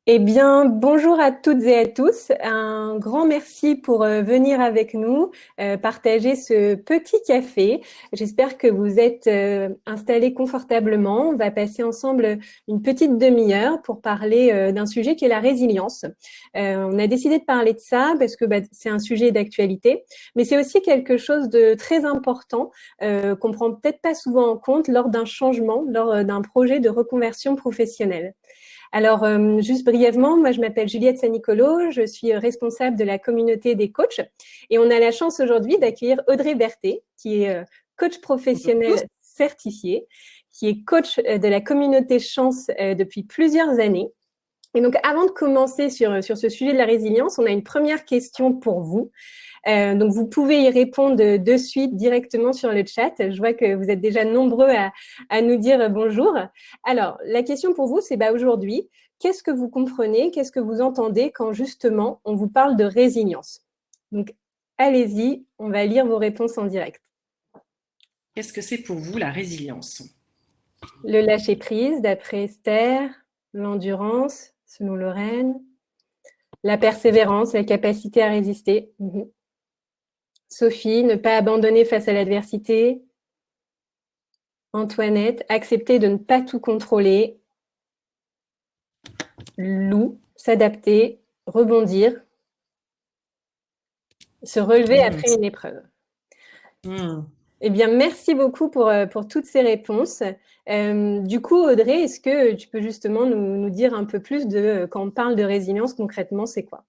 Eh bien, bonjour à toutes et à tous. Un grand merci pour venir avec nous, partager ce petit café. J'espère que vous êtes installés confortablement. On va passer ensemble une petite demi-heure pour parler d'un sujet qui est la résilience. On a décidé de parler de ça parce que c'est un sujet d'actualité, mais c'est aussi quelque chose de très important qu'on prend peut-être pas souvent en compte lors d'un changement, lors d'un projet de reconversion professionnelle. Alors, juste brièvement, moi, je m'appelle Juliette Sanicolo, je suis responsable de la communauté des coachs et on a la chance aujourd'hui d'accueillir Audrey Berthet, qui est coach Bonjour à tous. professionnel certifié, qui est coach de la communauté Chance depuis plusieurs années. Et donc, avant de commencer sur ce sujet de la résilience, on a une première question pour vous. Donc, vous pouvez y répondre de suite directement sur le chat. Je vois que vous êtes déjà nombreux à nous dire bonjour. Alors, la question pour vous, c'est aujourd'hui, qu'est-ce que vous comprenez, qu'est-ce que vous entendez quand justement on vous parle de résilience? Donc, allez-y, on va lire vos réponses en direct. Qu'est-ce que c'est pour vous la résilience? Le lâcher-prise, d'après Esther, l'endurance, selon Lorraine, la persévérance, la capacité à résister. Sophie, ne pas abandonner face à l'adversité. Antoinette, accepter de ne pas tout contrôler. Lou, s'adapter, rebondir, se relever après une épreuve. Eh bien, merci beaucoup pour toutes ces réponses. Du coup, Audrey, est-ce que tu peux justement nous dire un peu plus de quand on parle de résilience, concrètement, c'est quoi?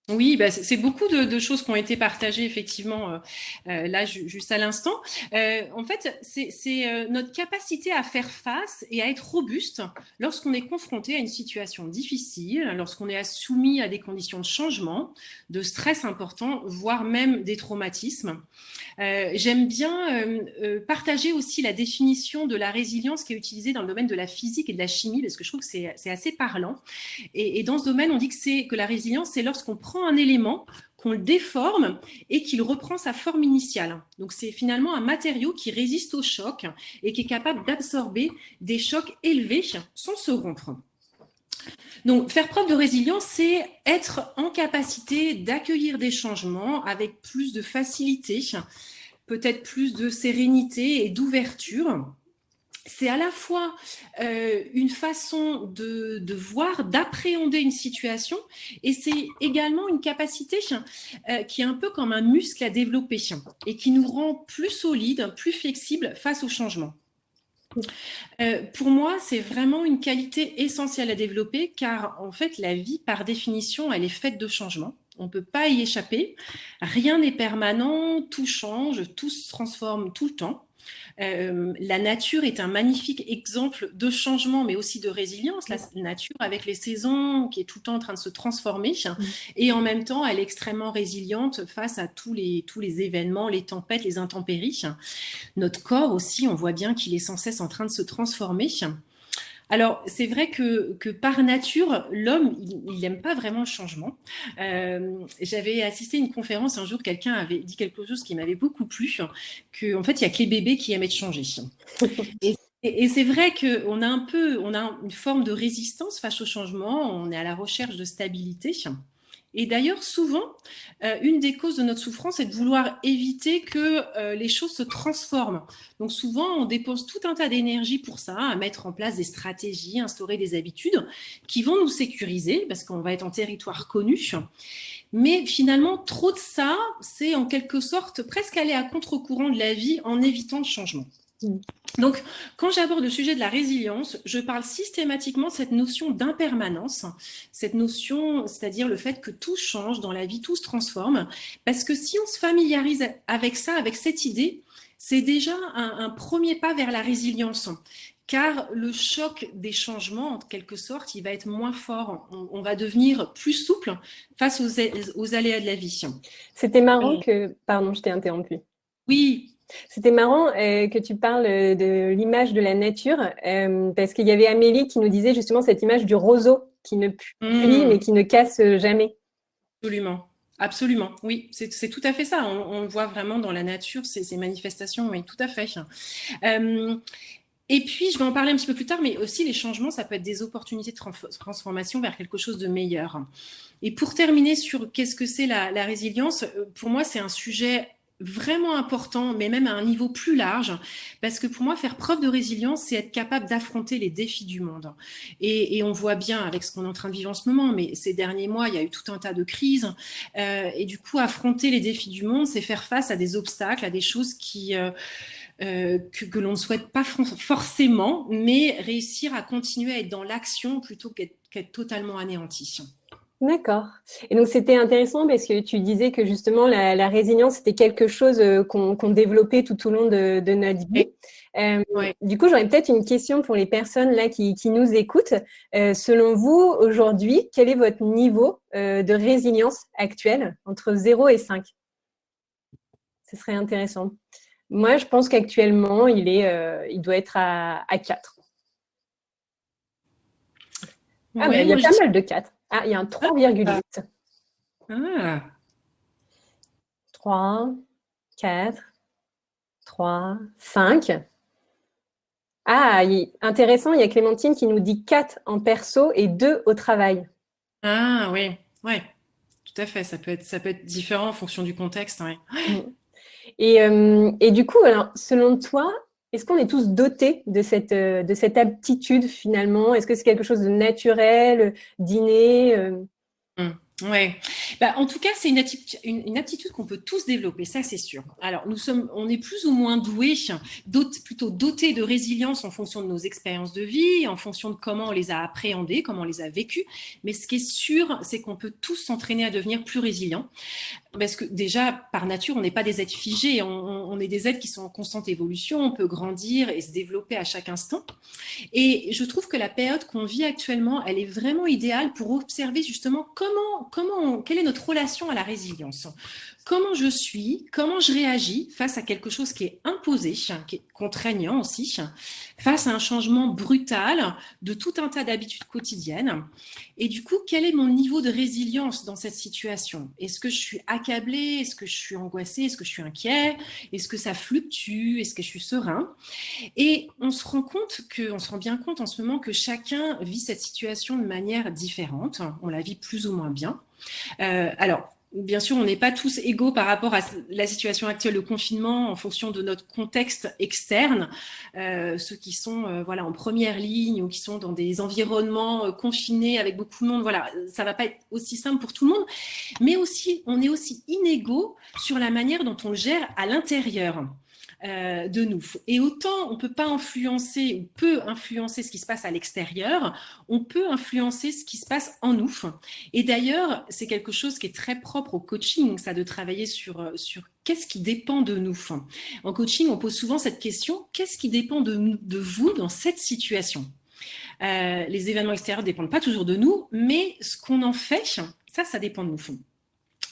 Oui, c'est beaucoup de choses qui ont été partagées effectivement là juste à l'instant. En fait, c'est notre capacité à faire face et à être robuste lorsqu'on est confronté à une situation difficile, lorsqu'on est soumis à des conditions de changement, de stress important, voire même des traumatismes. J'aime bien partager aussi la définition de la résilience qui est utilisée dans le domaine de la physique et de la chimie, parce que je trouve que c'est assez parlant. Et dans ce domaine, on dit que la résilience, c'est lorsqu'on prend un élément, qu'on le déforme et qu'il reprend sa forme initiale. Donc c'est finalement un matériau qui résiste au choc et qui est capable d'absorber des chocs élevés sans se rompre. Donc, faire preuve de résilience, c'est être en capacité d'accueillir des changements avec plus de facilité, peut-être plus de sérénité et d'ouverture. C'est à la fois une façon de voir, d'appréhender une situation, et c'est également une capacité qui est un peu comme un muscle à développer et qui nous rend plus solides, plus flexibles face au changement. Pour moi, c'est vraiment une qualité essentielle à développer, car en fait, la vie, par définition, elle est faite de changements. On ne peut pas y échapper. Rien n'est permanent, tout change, tout se transforme tout le temps. La nature est un magnifique exemple de changement, mais aussi de résilience. La nature, avec les saisons, qui est tout le temps en train de se transformer, et en même temps, elle est extrêmement résiliente face à tous les événements, les tempêtes, les intempéries. Notre corps aussi, on voit bien qu'il est sans cesse en train de se transformer. Alors, c'est vrai que par nature, l'homme, il n'aime pas vraiment le changement. J'avais assisté à une conférence un jour, quelqu'un avait dit quelque chose qui m'avait beaucoup plu, qu'en fait, il n'y a que les bébés qui aiment être changés. Et, et c'est vrai qu'on a on a une forme de résistance face au changement, on est à la recherche de stabilité. Et d'ailleurs, souvent, une des causes de notre souffrance est de vouloir éviter que les choses se transforment. Donc souvent, on dépense tout un tas d'énergie pour ça, à mettre en place des stratégies, instaurer des habitudes qui vont nous sécuriser, parce qu'on va être en territoire connu. Mais finalement, trop de ça, c'est en quelque sorte presque aller à contre-courant de la vie en évitant le changement. Donc, quand j'aborde le sujet de la résilience, je parle systématiquement de cette notion d'impermanence, cette notion, c'est-à-dire le fait que tout change dans la vie, tout se transforme, parce que si on se familiarise avec ça, avec cette idée, c'est déjà un premier pas vers la résilience. Car le choc des changements, en quelque sorte, il va être moins fort. On va devenir plus souple face aux aléas de la vie. C'était marrant que... Pardon, je t'ai interrompu. Oui. C'était marrant que tu parles de l'image de la nature, parce qu'il y avait Amélie qui nous disait justement cette image du roseau qui ne plie mais qui ne casse jamais. Absolument. Absolument, oui, c'est tout à fait ça. On le voit vraiment dans la nature, ces manifestations, oui, tout à fait. Et puis, je vais en parler un petit peu plus tard, mais aussi les changements, ça peut être des opportunités de transformation vers quelque chose de meilleur. Et pour terminer sur qu'est-ce que c'est la résilience, pour moi, c'est un sujet vraiment important, mais même à un niveau plus large, parce que pour moi, faire preuve de résilience, c'est être capable d'affronter les défis du monde. Et on voit bien avec ce qu'on est en train de vivre en ce moment, mais ces derniers mois, il y a eu tout un tas de crises. Et du coup, affronter les défis du monde, c'est faire face à des obstacles, à des choses que l'on ne souhaite pas forcément, mais réussir à continuer à être dans l'action plutôt qu'être totalement anéanti. D'accord. Et donc, c'était intéressant parce que tu disais que justement, la résilience, c'était quelque chose qu'on développait tout au long de notre vie. Ouais. Du coup, j'aurais peut-être une question pour les personnes là qui nous écoutent. Selon vous, aujourd'hui, quel est votre niveau de résilience actuel entre 0 et 5? Ce serait intéressant. Moi, je pense qu'actuellement, il doit être à 4. Ah, mais Ouais, il y a moi je pas dis. mal de 4. Ah, il y a un 3,8. Ah, 3, 4, 3, 5. Ah, intéressant, il y a Clémentine qui nous dit 4 en perso et 2 au travail. ah, oui, ouais, tout à fait. Ça peut être différent en fonction du contexte. Ouais. Mm. Et du coup, alors, selon toi, est-ce qu'on est tous dotés de cette aptitude finalement? Est-ce que c'est quelque chose de naturel, d'inné? Mm. Ouais. Bah, en tout cas, c'est une aptitude qu'on peut tous développer, ça c'est sûr. Alors, on est plus ou moins doués, plutôt dotés de résilience en fonction de nos expériences de vie, en fonction de comment on les a appréhendées, comment on les a vécues. Mais ce qui est sûr, c'est qu'on peut tous s'entraîner à devenir plus résilients. Parce que déjà, par nature, on n'est pas des êtres figés, on est des êtres qui sont en constante évolution, on peut grandir et se développer à chaque instant. Et je trouve que la période qu'on vit actuellement, elle est vraiment idéale pour observer justement quelle est notre relation à la résilience. Comment je suis, comment je réagis face à quelque chose qui est imposé, qui est contraignant aussi, face à un changement brutal de tout un tas d'habitudes quotidiennes. Et du coup, quel est mon niveau de résilience dans cette situation? Est-ce que je suis accablée? Est-ce que je suis angoissée? Est-ce que je suis inquiet? Est-ce que ça fluctue? Est-ce que je suis serein? Et on se rend bien compte en ce moment que chacun vit cette situation de manière différente. On la vit plus ou moins bien. Alors, bien sûr, on n'est pas tous égaux par rapport à la situation actuelle de confinement en fonction de notre contexte externe. Ceux qui sont voilà, en première ligne ou qui sont dans des environnements confinés avec beaucoup de monde, voilà, ça va pas être aussi simple pour tout le monde. Mais aussi, on est aussi inégaux sur la manière dont on le gère à l'intérieur. De nous. Et autant on peut pas influencer, ou peut influencer ce qui se passe à l'extérieur, on peut influencer ce qui se passe en nous. Et d'ailleurs, c'est quelque chose qui est très propre au coaching, ça, de travailler sur qu'est-ce qui dépend de nous. En coaching, on pose souvent cette question, qu'est-ce qui dépend de vous dans cette situation? Les événements extérieurs ne dépendent pas toujours de nous, mais ce qu'on en fait, ça dépend de nous.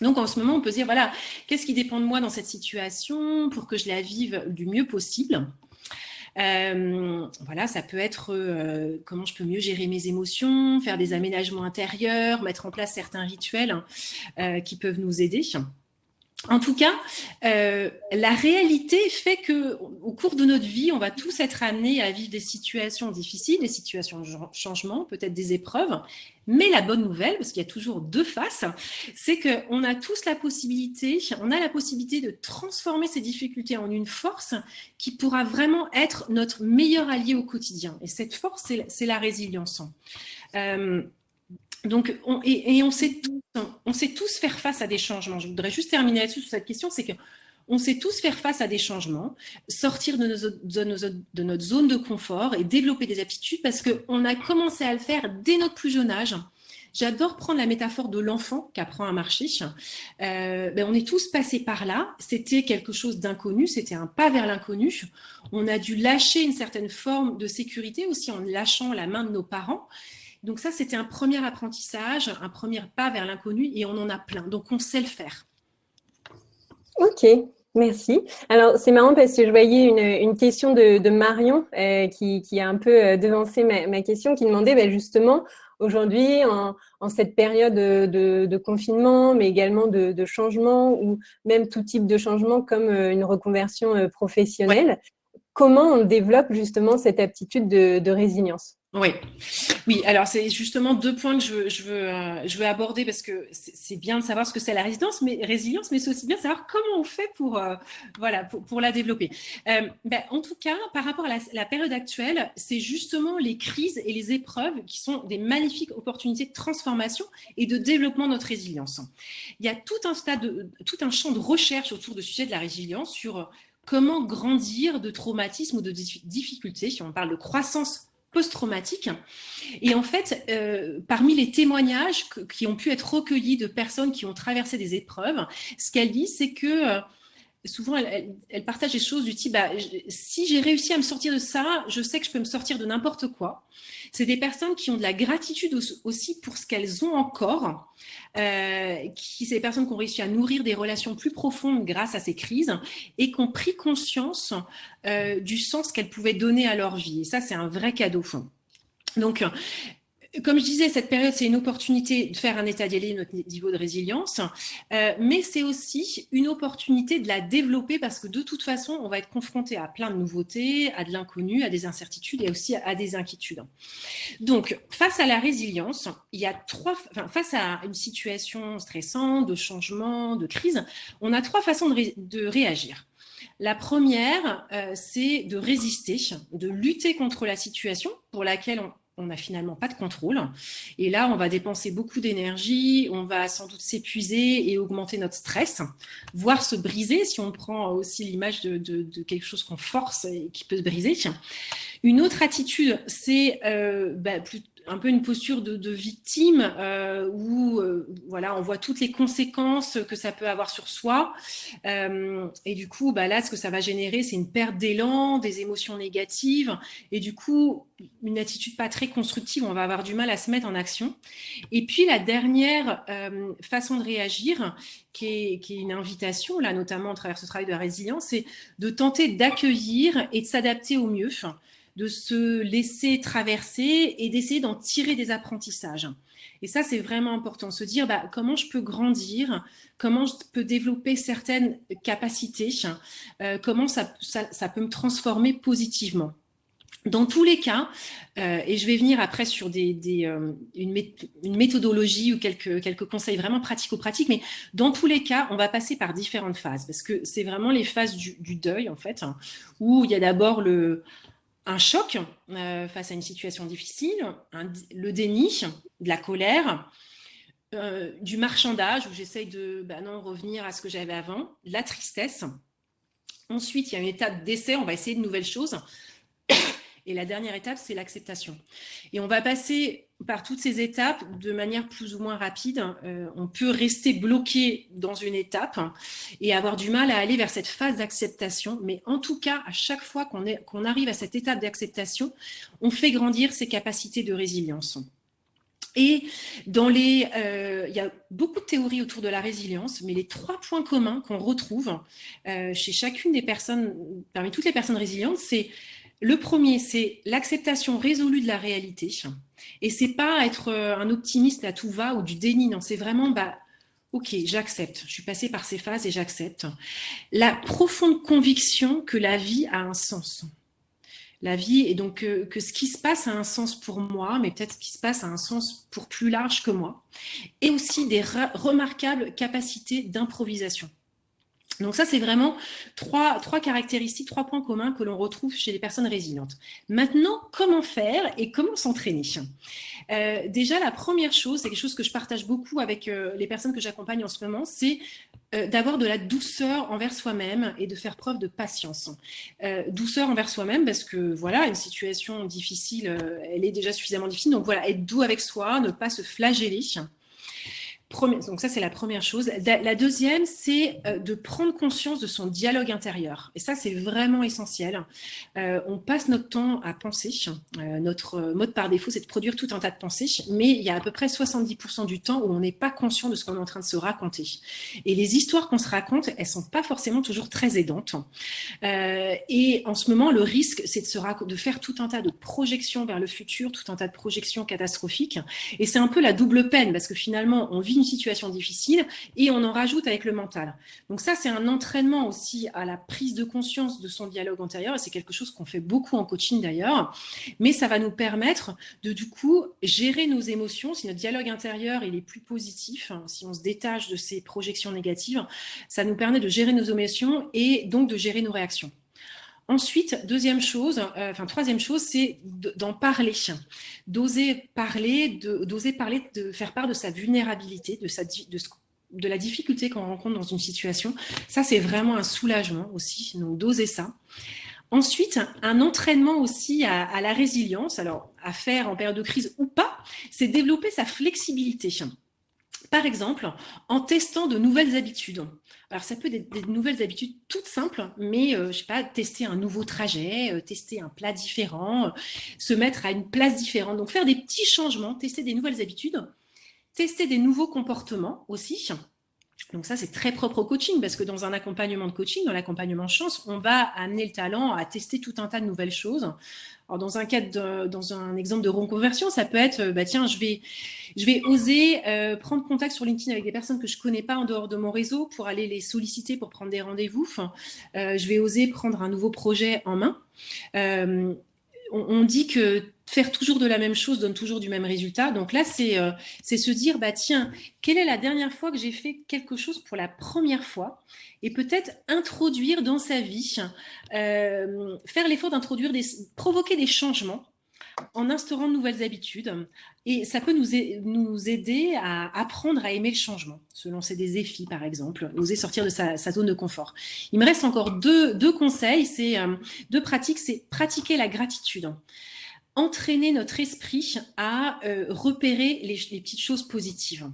Donc en ce moment, on peut se dire, voilà, qu'est-ce qui dépend de moi dans cette situation pour que je la vive du mieux possible? Voilà, ça peut être comment je peux mieux gérer mes émotions, faire des aménagements intérieurs, mettre en place certains rituels qui peuvent nous aider. En tout cas, la réalité fait que, au cours de notre vie, on va tous être amenés à vivre des situations difficiles, des situations de changement, peut-être des épreuves. Mais la bonne nouvelle, parce qu'il y a toujours deux faces, c'est qu'on a tous la possibilité, de transformer ces difficultés en une force qui pourra vraiment être notre meilleur allié au quotidien. Et cette force, c'est la résilience. Donc, on sait tous faire face à des changements. Je voudrais juste terminer là-dessus sur cette question, c'est que on sait tous faire face à des changements, sortir de notre zone de confort et développer des aptitudes parce qu'on a commencé à le faire dès notre plus jeune âge. J'adore prendre la métaphore de l'enfant qui apprend à marcher. On est tous passés par là. C'était quelque chose d'inconnu, c'était un pas vers l'inconnu. On a dû lâcher une certaine forme de sécurité aussi en lâchant la main de nos parents. Donc ça, c'était un premier apprentissage, un premier pas vers l'inconnu et on en a plein. Donc on sait le faire. Ok, merci. Alors, c'est marrant parce que je voyais une question de Marion qui a un peu devancé ma question, qui demandait justement, aujourd'hui, en cette période de confinement, mais également de changement, ou même tout type de changement comme une reconversion Ouais. professionnelle, comment on développe justement cette aptitude de résilience? Oui, oui. Alors c'est justement deux points que je veux aborder parce que c'est bien de savoir ce que c'est la résilience, mais c'est aussi bien de savoir comment on fait pour voilà pour la développer. En tout cas, par rapport à la période actuelle, c'est justement les crises et les épreuves qui sont des magnifiques opportunités de transformation et de développement de notre résilience. Il y a tout un champ de recherche autour du sujet de la résilience sur comment grandir de traumatismes ou de difficultés. On parle de croissance post-traumatique. Et en fait, parmi les témoignages qui ont pu être recueillis de personnes qui ont traversé des épreuves, ce qu'elle dit, c'est que souvent, elle partage des choses du type si j'ai réussi à me sortir de ça, je sais que je peux me sortir de n'importe quoi. C'est des personnes qui ont de la gratitude aussi pour ce qu'elles ont encore. C'est des personnes qui ont réussi à nourrir des relations plus profondes grâce à ces crises et qui ont pris conscience du sens qu'elles pouvaient donner à leur vie. Et ça, c'est un vrai cadeau. Donc, comme je disais, cette période, c'est une opportunité de faire un état des lieux de notre niveau de résilience, mais c'est aussi une opportunité de la développer parce que de toute façon, on va être confronté à plein de nouveautés, à de l'inconnu, à des incertitudes et aussi à des inquiétudes. Donc, face à la résilience, il y a face à une situation stressante, de changement, de crise, on a trois façons de réagir. La première, c'est de résister, de lutter contre la situation pour laquelle on n'a finalement pas de contrôle. Et là, on va dépenser beaucoup d'énergie, on va sans doute s'épuiser et augmenter notre stress, voire se briser si on prend aussi l'image de quelque chose qu'on force et qui peut se briser. Une autre attitude, c'est un peu une posture de victime où voilà, on voit toutes les conséquences que ça peut avoir sur soi. Et du coup, là, ce que ça va générer, c'est une perte d'élan, des émotions négatives et du coup, une attitude pas très constructive. On va avoir du mal à se mettre en action. Et puis, la dernière façon de réagir, qui est une invitation, là, notamment à travers ce travail de la résilience, c'est de tenter d'accueillir et de s'adapter au mieux, de se laisser traverser et d'essayer d'en tirer des apprentissages. Et ça, c'est vraiment important, se dire comment je peux grandir, comment je peux développer certaines capacités, comment ça peut me transformer positivement. Dans tous les cas, et je vais venir après sur une méthodologie ou quelques conseils vraiment pratico-pratiques, mais dans tous les cas, on va passer par différentes phases, parce que c'est vraiment les phases du deuil, en fait, où il y a d'abord un choc face à une situation difficile, le déni, de la colère, du marchandage où j'essaye de non, revenir à ce que j'avais avant, la tristesse. Ensuite, il y a une étape d'essai, on va essayer de nouvelles choses. Et la dernière étape, c'est l'acceptation. Et on va passer par toutes ces étapes de manière plus ou moins rapide. On peut rester bloqué dans une étape et avoir du mal à aller vers cette phase d'acceptation. Mais en tout cas, à chaque fois qu'on arrive à cette étape d'acceptation, on fait grandir ses capacités de résilience. Et il y a beaucoup de théories autour de la résilience, mais les trois points communs qu'on retrouve chez chacune des personnes, parmi toutes les personnes résilientes, c'est le premier, c'est l'acceptation résolue de la réalité. Et c'est pas être un optimiste à tout va ou du déni, non, c'est vraiment ok, j'accepte, je suis passée par ces phases et j'accepte. La profonde conviction que la vie a un sens. La vie, et donc que ce qui se passe a un sens pour moi, mais peut-être ce qui se passe a un sens pour plus large que moi. Et aussi des remarquables capacités d'improvisation. Donc ça, c'est vraiment trois caractéristiques, trois points communs que l'on retrouve chez les personnes résilientes. Maintenant, comment faire et comment s'entraîner ? Déjà, la première chose, c'est quelque chose que je partage beaucoup avec les personnes que j'accompagne en ce moment, c'est d'avoir de la douceur envers soi-même et de faire preuve de patience. Douceur envers soi-même parce que voilà, une situation difficile, elle est déjà suffisamment difficile. Donc voilà, être doux avec soi, ne pas se flageller. Donc ça, c'est la première chose. La deuxième, c'est de prendre conscience de son dialogue intérieur. Et ça, c'est vraiment essentiel. On passe notre temps à penser. Notre mode par défaut, c'est de produire tout un tas de pensées. Mais il y a à peu près 70% du temps où on n'est pas conscient de ce qu'on est en train de se raconter. Et les histoires qu'on se raconte, elles sont pas forcément toujours très aidantes. Et en ce moment, le risque, c'est de faire tout un tas de projections vers le futur, tout un tas de projections catastrophiques. Et c'est un peu la double peine parce que finalement, on vit une situation difficile et on en rajoute avec le mental. Donc ça, c'est un entraînement aussi à la prise de conscience de son dialogue intérieur et c'est quelque chose qu'on fait beaucoup en coaching d'ailleurs, mais ça va nous permettre de du coup gérer nos émotions. Si notre dialogue intérieur il est plus positif, si on se détache de ces projections négatives, ça nous permet de gérer nos émotions et donc de gérer nos réactions. Ensuite, troisième chose, c'est d'en parler, d'oser parler, de faire part de sa vulnérabilité, de la difficulté qu'on rencontre dans une situation. Ça, c'est vraiment un soulagement aussi, donc d'oser ça. Ensuite, un entraînement aussi à la résilience, alors à faire en période de crise ou pas, c'est développer sa flexibilité. Par exemple, en testant de nouvelles habitudes. Alors, ça peut être des nouvelles habitudes toutes simples, mais je sais pas, tester un nouveau trajet, tester un plat différent, se mettre à une place différente. Donc, faire des petits changements, tester des nouvelles habitudes, tester des nouveaux comportements aussi. Donc ça, c'est très propre au coaching parce que dans un accompagnement de coaching, dans l'accompagnement chance, on va amener le talent à tester tout un tas de nouvelles choses. Alors dans un exemple de reconversion, ça peut être, tiens, je vais oser prendre contact sur LinkedIn avec des personnes que je connais pas en dehors de mon réseau pour aller les solliciter pour prendre des rendez-vous. Je vais oser prendre un nouveau projet en main. On dit que faire toujours de la même chose donne toujours du même résultat. Donc là, c'est se dire, tiens, quelle est la dernière fois que j'ai fait quelque chose pour la première fois et peut-être introduire dans sa vie, faire l'effort provoquer des changements en instaurant de nouvelles habitudes. Et ça peut nous aider à apprendre à aimer le changement, se lancer des défis, par exemple, oser sortir de sa zone de confort. Il me reste encore deux conseils, deux pratiques, c'est pratiquer la gratitude. Entraîner notre esprit à repérer les petites choses positives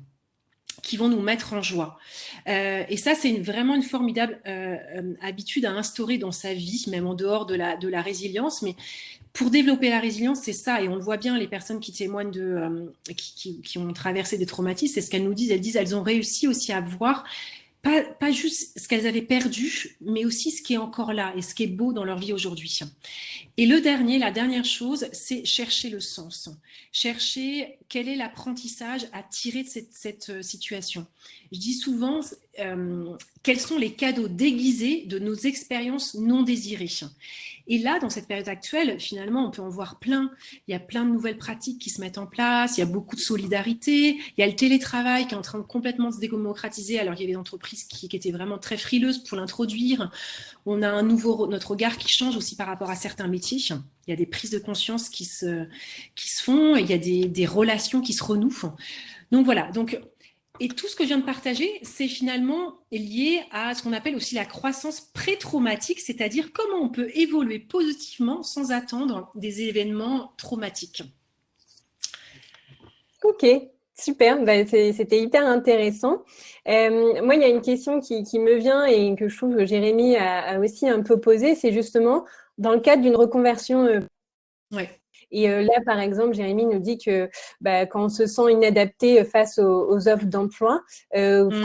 qui vont nous mettre en joie. Et ça, c'est vraiment une formidable habitude à instaurer dans sa vie, même en dehors de la résilience. Mais pour développer la résilience, c'est ça, et on le voit bien, les personnes qui témoignent qui ont traversé des traumatismes, c'est ce qu'elles nous disent. Elles disent, elles ont réussi aussi à voir pas juste ce qu'elles avaient perdu, mais aussi ce qui est encore là et ce qui est beau dans leur vie aujourd'hui. Et la dernière chose, c'est chercher le sens. Chercher quel est l'apprentissage à tirer de cette situation. Je dis souvent, quels sont les cadeaux déguisés de nos expériences non désirées. Et là, dans cette période actuelle, finalement, on peut en voir plein. Il y a plein de nouvelles pratiques qui se mettent en place, il y a beaucoup de solidarité, il y a le télétravail qui est en train de complètement se démocratiser, alors qu'il y avait des entreprises qui étaient vraiment très frileuses pour l'introduire. On a notre regard qui change aussi par rapport à certains métiers. Il y a des prises de conscience qui se font, il y a des relations qui se renouent. Donc voilà, et tout ce que je viens de partager, c'est finalement lié à ce qu'on appelle aussi la croissance pré-traumatique, c'est-à-dire comment on peut évoluer positivement sans attendre des événements traumatiques. Ok, super, c'était hyper intéressant. Moi, il y a une question qui me vient et que je trouve que Jérémy a aussi un peu posée, c'est justement dans le cadre d'une reconversion. Ouais. Et là, par exemple, Jérémy nous dit que quand on se sent inadapté face aux offres d'emploi,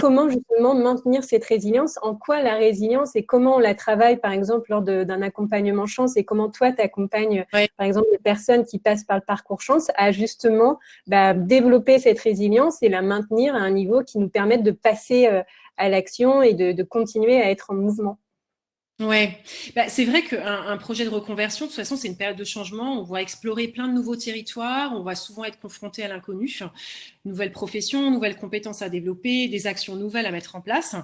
comment justement maintenir cette résilience? En quoi la résilience et comment on la travaille, par exemple, lors d'un accompagnement chance et comment toi, tu accompagnes, par exemple, les personnes qui passent par le parcours chance à justement développer cette résilience et la maintenir à un niveau qui nous permette de passer à l'action et de continuer à être en mouvement. Ouais, c'est vrai qu'un projet de reconversion, de toute façon, c'est une période de changement. On va explorer plein de nouveaux territoires. On va souvent être confronté à l'inconnu, nouvelles professions, nouvelles compétences à développer, des actions nouvelles à mettre en place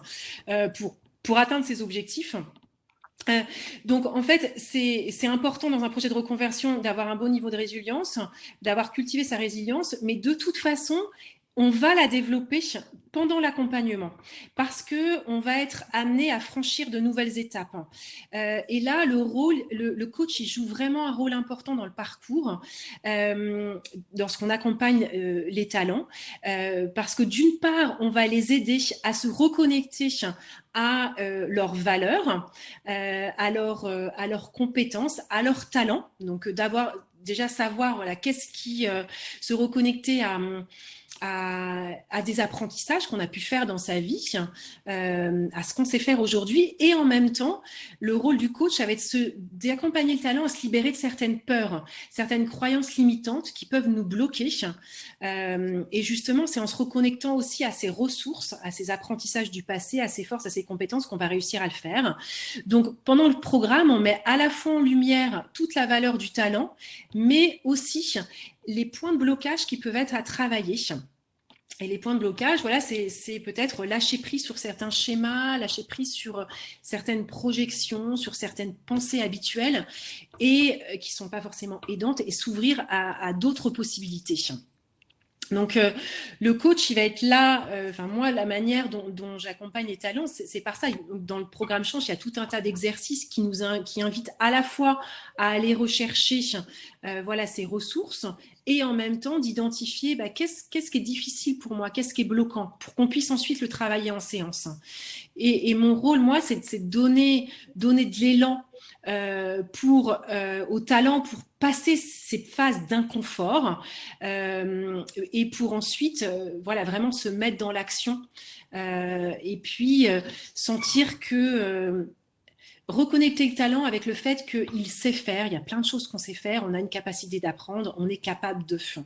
pour atteindre ces objectifs. Donc, en fait, c'est important dans un projet de reconversion d'avoir un bon niveau de résilience, d'avoir cultivé sa résilience, mais de toute façon, on va la développer pendant l'accompagnement parce que on va être amené à franchir de nouvelles étapes. Et là, le coach, il joue vraiment un rôle important dans le parcours lorsqu'on accompagne les talents parce que d'une part, on va les aider à se reconnecter à leurs valeurs, à leurs compétences, à leurs talents. Donc, d'avoir déjà savoir qu'est-ce qui se reconnecter à des apprentissages qu'on a pu faire dans sa vie, à ce qu'on sait faire aujourd'hui. Et en même temps, le rôle du coach, ça va être d'accompagner le talent à se libérer de certaines peurs, certaines croyances limitantes qui peuvent nous bloquer. Et justement, c'est en se reconnectant aussi à ses ressources, à ses apprentissages du passé, à ses forces, à ses compétences qu'on va réussir à le faire. Donc, pendant le programme, on met à la fois en lumière toute la valeur du talent, mais aussi les points de blocage qui peuvent être à travailler. Et les points de blocage, voilà, c'est peut-être lâcher prise sur certains schémas, lâcher prise sur certaines projections, sur certaines pensées habituelles et qui ne sont pas forcément aidantes et s'ouvrir à d'autres possibilités. Donc, le coach, il va être là. Enfin, moi, la manière dont j'accompagne les talents, c'est par ça. Dans le programme Change, il y a tout un tas d'exercices qui invitent à la fois à aller rechercher, voilà, ces ressources et en même temps d'identifier qu'est-ce qui est difficile pour moi, qu'est-ce qui est bloquant, pour qu'on puisse ensuite le travailler en séance. Et mon rôle, moi, c'est de donner de l'élan au talent pour passer ces phases d'inconfort et pour ensuite voilà, vraiment se mettre dans l'action et puis sentir que reconnecter le talent avec le fait qu'il sait faire, il y a plein de choses qu'on sait faire, on a une capacité d'apprendre, on est capable de faire.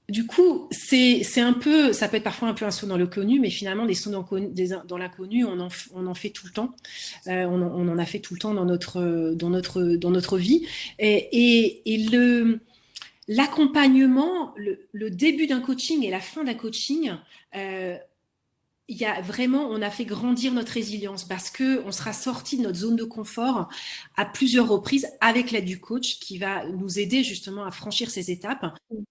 Du coup, c'est un peu, ça peut être parfois un peu un saut dans le connu, mais finalement, des sauts dans l'inconnu, on en fait tout le temps. On en a fait tout le temps dans notre vie. Et l'accompagnement, le début d'un coaching et la fin d'un coaching, on a fait grandir notre résilience parce que on sera sorti de notre zone de confort à plusieurs reprises avec l'aide du coach qui va nous aider justement à franchir ces étapes.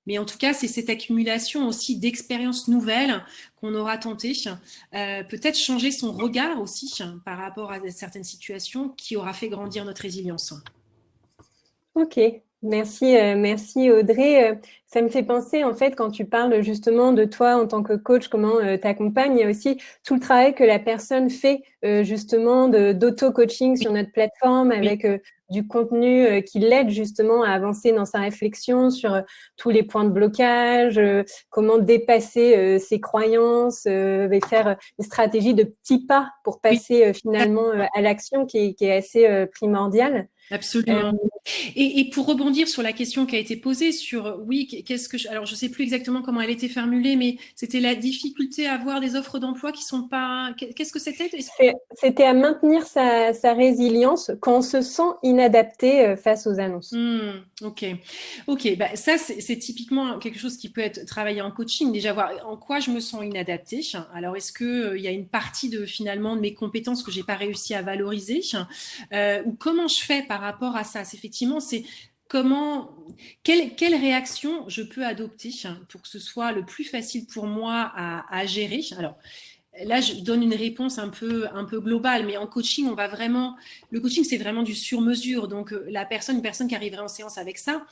Mais en tout cas, c'est cette accumulation aussi d'expériences nouvelles qu'on aura tenté, peut-être changer son regard aussi par rapport à certaines situations qui aura fait grandir notre résilience. Ok, merci Audrey. Ça me fait penser en fait quand tu parles justement de toi en tant que coach, comment t'accompagnes, il y a aussi tout le travail que la personne fait justement d'auto-coaching sur notre plateforme avec du contenu qui l'aide justement à avancer dans sa réflexion sur tous les points de blocage, comment dépasser ses croyances et faire une stratégie de petits pas pour passer finalement à l'action qui est assez primordiale. Absolument. Et pour rebondir sur la question qui a été posée sur, oui, alors je sais plus exactement comment elle était formulée, mais c'était la difficulté à avoir des offres d'emploi qui sont pas, qu'est-ce que c'était? C'était à maintenir sa résilience quand on se sent inadapté face aux annonces. Ok. Bah, ça, c'est typiquement quelque chose qui peut être travaillé en coaching. Déjà, voir en quoi je me sens inadaptée. Alors, est-ce que il y a une partie finalement de mes compétences que j'ai pas réussi à valoriser ou comment je fais par rapport à ça? Effectivement, c'est quelle réaction je peux adopter pour que ce soit le plus facile pour moi à gérer. Alors, là, je donne une réponse un peu globale, mais en coaching, le coaching, c'est vraiment du sur-mesure. Donc, une personne qui arriverait en séance avec ça,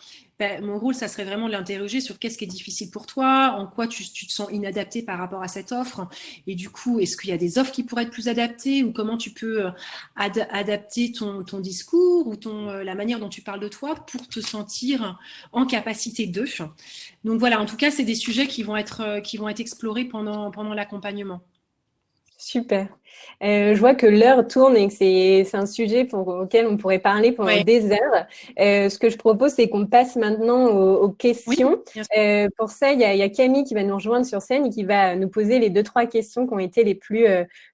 mon rôle, ça serait vraiment de l'interroger sur qu'est-ce qui est difficile pour toi, en quoi tu te sens inadapté par rapport à cette offre. Et du coup, est-ce qu'il y a des offres qui pourraient être plus adaptées ou comment tu peux adapter ton discours ou la manière dont tu parles de toi pour te sentir en capacité de. Donc voilà, en tout cas, c'est des sujets qui vont être explorés pendant l'accompagnement. Super. Je vois que l'heure tourne et que c'est un sujet auquel on pourrait parler pendant des heures. Ce que je propose, c'est qu'on passe maintenant aux questions. Oui, pour ça, il y a Camille qui va nous rejoindre sur scène et qui va nous poser les 2-3 questions qui ont été les plus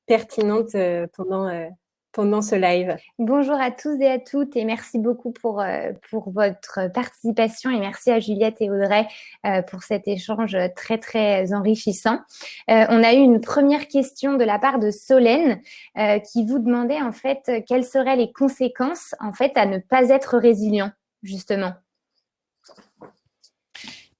pertinentes pendant ce live. Bonjour à tous et à toutes et merci beaucoup pour votre participation et merci à Juliette et Audrey pour cet échange très très enrichissant. On a eu une première question de la part de Solène qui vous demandait en fait quelles seraient les conséquences en fait à ne pas être résilient justement.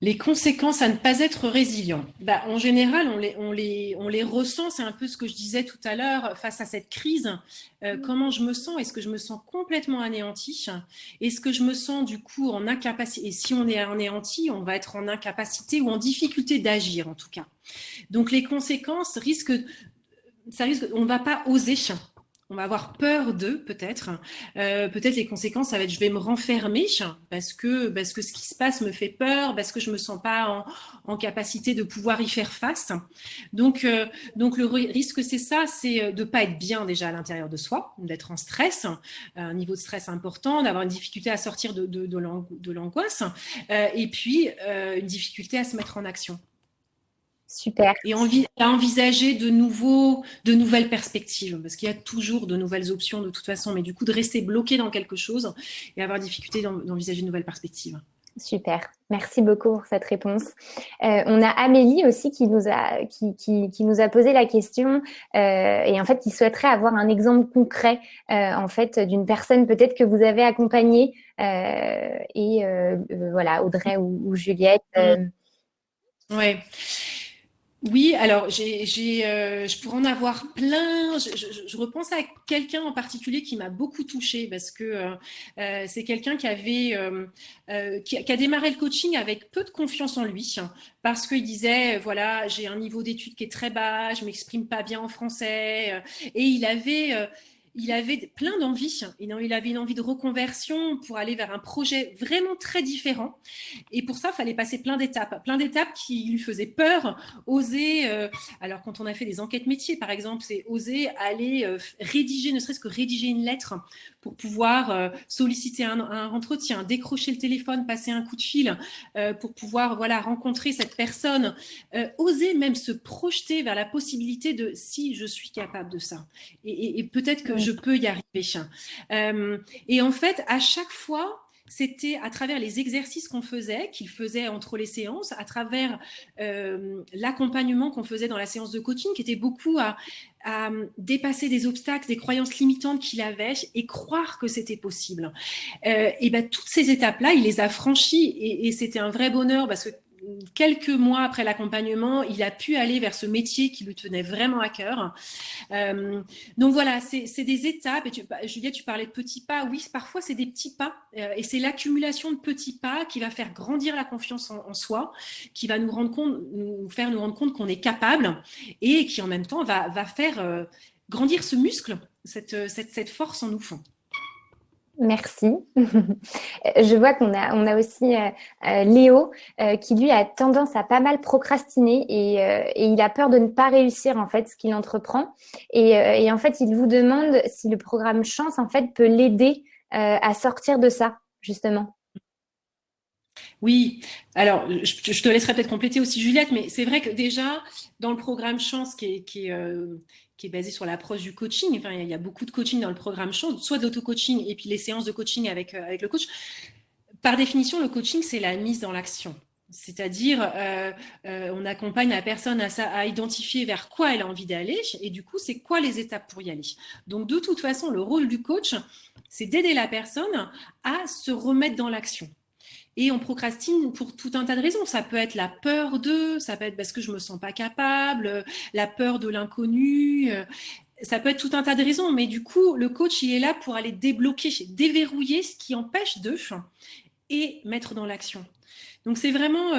Les conséquences à ne pas être résilient. En général, on les ressent. C'est un peu ce que je disais tout à l'heure face à cette crise. Comment je me sens? Est-ce que je me sens complètement anéantie? Est-ce que je me sens du coup en incapacité? Et si on est anéanti, on va être en incapacité ou en difficulté d'agir en tout cas. Donc les conséquences on ne va pas oser. On va avoir peur d'eux, peut-être. Peut-être les conséquences, ça va être je vais me renfermer parce que ce qui se passe me fait peur, parce que je me sens pas en capacité de pouvoir y faire face. Donc le risque, c'est ça, c'est de pas être bien déjà à l'intérieur de soi, d'être en stress, un niveau de stress important, d'avoir une difficulté à sortir de l'angoisse, et puis une difficulté à se mettre en action. Super. Et à envisager de nouvelles perspectives, parce qu'il y a toujours de nouvelles options de toute façon, mais du coup de rester bloqué dans quelque chose et avoir difficulté d'envisager de nouvelles perspectives. Super, merci beaucoup pour cette réponse. On a Amélie aussi qui nous a posé la question et en fait qui souhaiterait avoir un exemple concret en fait d'une personne peut-être que vous avez accompagnée voilà, Audrey ou Juliette. Ouais. Oui, alors je pourrais en avoir plein. Je repense à quelqu'un en particulier qui m'a beaucoup touchée parce que c'est quelqu'un qui a démarré le coaching avec peu de confiance en lui parce qu'il disait voilà, j'ai un niveau d'études qui est très bas, je m'exprime pas bien en français et il avait plein d'envies. Il avait une envie de reconversion pour aller vers un projet vraiment très différent. Et pour ça, il fallait passer plein d'étapes qui lui faisaient peur, oser. Alors, quand on a fait des enquêtes métiers, par exemple, c'est oser aller rédiger, ne serait-ce que rédiger une lettre pour pouvoir solliciter un entretien, décrocher le téléphone, passer un coup de fil pour pouvoir voilà, rencontrer cette personne, oser même se projeter vers la possibilité de si je suis capable de ça et peut-être que je peux y arriver. Et en fait, à chaque fois, c'était à travers les exercices qu'il faisait entre les séances, à travers l'accompagnement qu'on faisait dans la séance de coaching, qui était beaucoup à dépasser des obstacles, des croyances limitantes qu'il avait et croire que c'était possible. Et ben, toutes ces étapes-là, il les a franchies et c'était un vrai bonheur parce que quelques mois après l'accompagnement, il a pu aller vers ce métier qui lui tenait vraiment à cœur. Donc voilà, c'est des étapes. Et Juliette, tu parlais de petits pas. Oui, parfois c'est des petits pas. Et c'est l'accumulation de petits pas qui va faire grandir la confiance en soi, qui va nous faire nous rendre compte qu'on est capable et qui en même temps va faire grandir ce muscle, cette force en nous. Merci. Je vois qu'on a aussi Léo qui lui a tendance à pas mal procrastiner et il a peur de ne pas réussir en fait ce qu'il entreprend et en fait il vous demande si le programme Chance en fait peut l'aider à sortir de ça justement. Oui, alors je te laisserai peut-être compléter aussi Juliette, mais c'est vrai que déjà dans le programme Chance qui est basé sur l'approche du coaching, enfin, il y a beaucoup de coaching dans le programme Chance, soit de l'auto-coaching et puis les séances de coaching avec le coach. Par définition, le coaching, c'est la mise dans l'action. C'est-à-dire, on accompagne la personne à identifier vers quoi elle a envie d'aller et du coup, c'est quoi les étapes pour y aller. Donc, de toute façon, le rôle du coach, c'est d'aider la personne à se remettre dans l'action. Et on procrastine pour tout un tas de raisons. Ça peut être la peur ça peut être parce que je me sens pas capable, la peur de l'inconnu. Ça peut être tout un tas de raisons, mais du coup, le coach, il est là pour aller débloquer, déverrouiller ce qui empêche et mettre dans l'action. Donc, c'est vraiment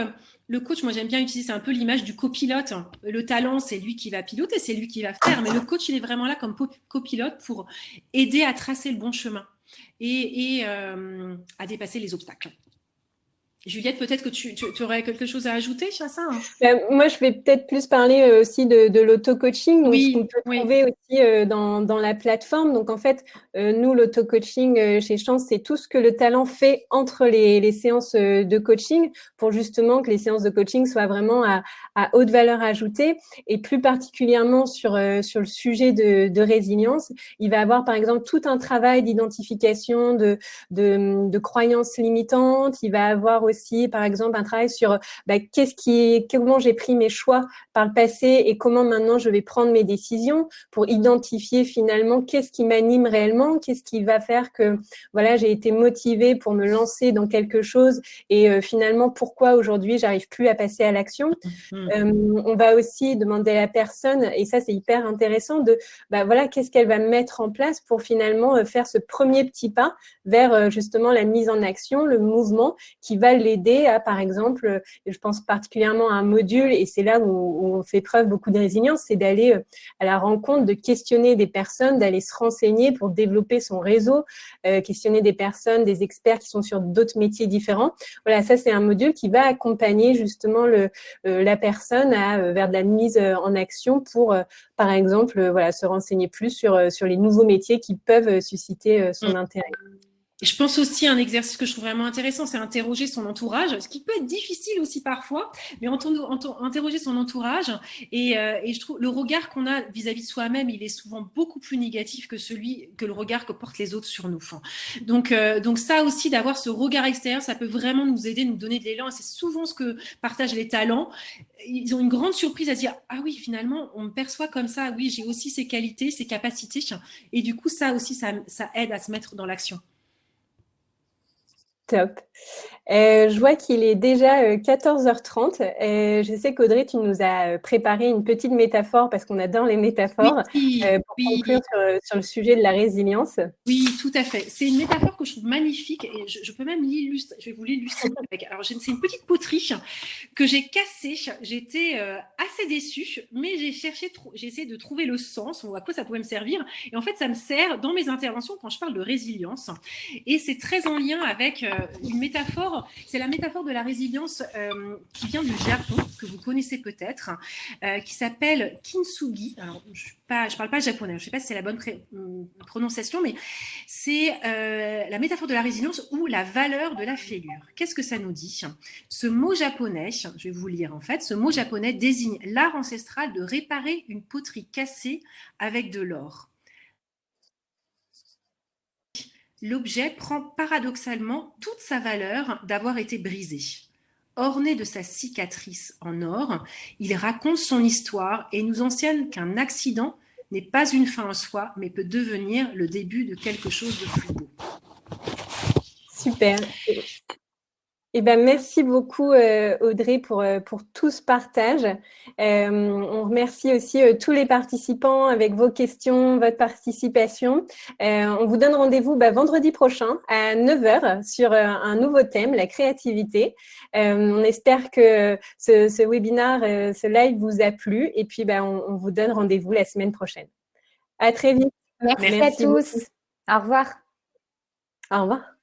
le coach, moi j'aime bien utiliser, c'est un peu l'image du copilote. Le talent, c'est lui qui va piloter, c'est lui qui va faire, mais le coach, il est vraiment là comme copilote pour aider à tracer le bon chemin et à dépasser les obstacles. Juliette, peut-être que tu aurais quelque chose à ajouter à ça, hein. Moi, je vais peut-être plus parler aussi de l'auto-coaching, donc ce qu'on peut trouver aussi dans la plateforme. Donc, en fait, nous, l'auto-coaching chez Chance, c'est tout ce que le talent fait entre les séances de coaching pour justement que les séances de coaching soient vraiment à haute valeur ajoutée et plus particulièrement sur le sujet de résilience. Il va avoir, par exemple, tout un travail d'identification de croyances limitantes. Il va avoir aussi, par exemple, un travail sur comment j'ai pris mes choix par le passé et comment maintenant je vais prendre mes décisions pour identifier finalement qu'est-ce qui m'anime réellement, qu'est-ce qui va faire que voilà, j'ai été motivée pour me lancer dans quelque chose et finalement pourquoi aujourd'hui j'arrive plus à passer à l'action. On va aussi demander à la personne, et ça c'est hyper intéressant, voilà, qu'est-ce qu'elle va mettre en place pour finalement faire ce premier petit pas vers justement la mise en action, le mouvement qui va l'aider à, par exemple, je pense particulièrement à un module, et c'est là où on fait preuve beaucoup de résilience, c'est d'aller à la rencontre, de questionner des personnes, d'aller se renseigner pour développer son réseau, questionner des personnes, des experts qui sont sur d'autres métiers différents. Voilà, ça c'est un module qui va accompagner justement la personne vers de la mise en action pour, par exemple, voilà, se renseigner plus sur les nouveaux métiers qui peuvent susciter son intérêt. Et je pense aussi à un exercice que je trouve vraiment intéressant, c'est interroger son entourage, ce qui peut être difficile aussi parfois, mais interroger son entourage. Et je trouve le regard qu'on a vis-à-vis de soi-même, il est souvent beaucoup plus négatif que le regard que portent les autres sur nous. Donc ça aussi, d'avoir ce regard extérieur, ça peut vraiment nous aider, nous donner de l'élan. Et c'est souvent ce que partagent les talents. Ils ont une grande surprise à se dire, ah oui, finalement, on me perçoit comme ça. Oui, j'ai aussi ces qualités, ces capacités. Et du coup, ça aussi, ça aide à se mettre dans l'action. Top. Je vois qu'il est déjà 14h30. Je sais qu'Audrey, tu nous as préparé une petite métaphore parce qu'on adore les métaphores pour conclure sur le sujet de la résilience. Oui, tout à fait. C'est une métaphore que je trouve magnifique et je peux même l'illustrer. Je vais vous l'illustrer avec. Alors, c'est une petite poterie que j'ai cassée. J'étais assez déçue, mais j'ai essayé de trouver le sens ou à quoi ça pouvait me servir. Et en fait, ça me sert dans mes interventions quand je parle de résilience. Et c'est très en lien avec une métaphore. C'est la métaphore de la résilience qui vient du Japon, que vous connaissez peut-être, qui s'appelle kintsugi. Alors, je parle pas japonais. Je ne sais pas si c'est la bonne prononciation, mais c'est la métaphore de la résilience ou la valeur de la fêlure. Qu'est-ce que ça nous dit? Ce mot japonais, je vais vous lire en fait, ce mot japonais désigne l'art ancestral de réparer une poterie cassée avec de l'or. L'objet prend paradoxalement toute sa valeur d'avoir été brisé. Orné de sa cicatrice en or, il raconte son histoire et nous enseigne qu'un accident n'est pas une fin en soi, mais peut devenir le début de quelque chose de plus beau. Super. Eh ben, merci beaucoup Audrey pour tout ce partage. On remercie aussi tous les participants avec vos questions, votre participation. On vous donne rendez-vous vendredi prochain à 9h sur un nouveau thème, la créativité. On espère que ce webinaire, ce live vous a plu et puis on vous donne rendez-vous la semaine prochaine. À très vite. Merci à tous. Au revoir. Au revoir.